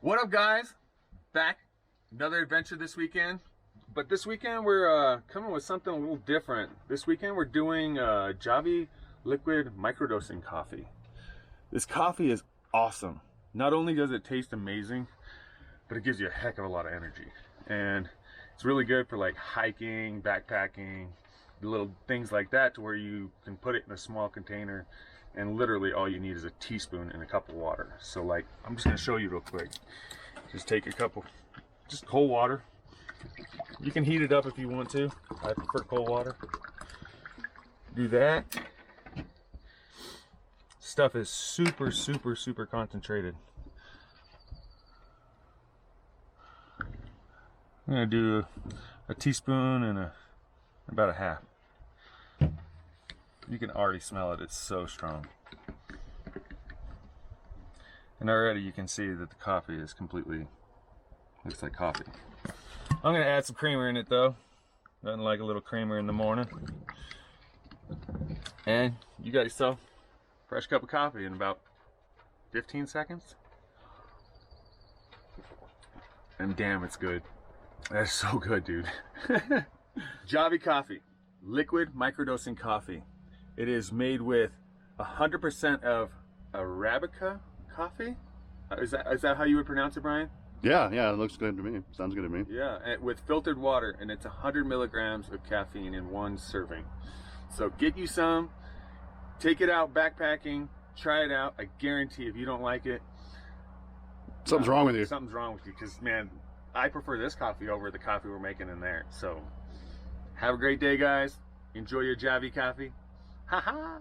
What up, guys? Back, another adventure this weekend. But this weekend we're coming with something a little different. This weekend we're doing Javy Liquid Microdose Coffee. This coffee is awesome. Not only does it taste amazing, but it gives you a heck of a lot of energy. And it's really good for like hiking, backpacking, little things like that, to where you can put it in a small container and literally all you need is a teaspoon and a cup of water. So like, I'm just gonna show you real quick. Just take a couple, just cold water. You can heat it up if you want to. I prefer cold water. Do that. Stuff is super concentrated. I'm gonna do a teaspoon and about a half. You can already smell it, it's so strong. And already you can see that the coffee is completely, looks like coffee. I'm gonna add some creamer in it though. Nothing like a little creamer in the morning. And you got yourself a fresh cup of coffee in about 15 seconds. And damn, it's good. That's so good, dude. Javy Coffee, liquid microdosing coffee. It is made with 100% of Arabica coffee. Is that how you would pronounce it, Brian? Yeah, it looks good to me. Sounds good to me. Yeah, and with filtered water, and it's 100 milligrams of caffeine in one serving. So get you some, take it out backpacking, try it out. I guarantee if you don't like it, something's wrong with you. Something's wrong with you, because man, I prefer this coffee over the coffee we're making in there. So have a great day, guys. Enjoy your Javy coffee. Ha ha!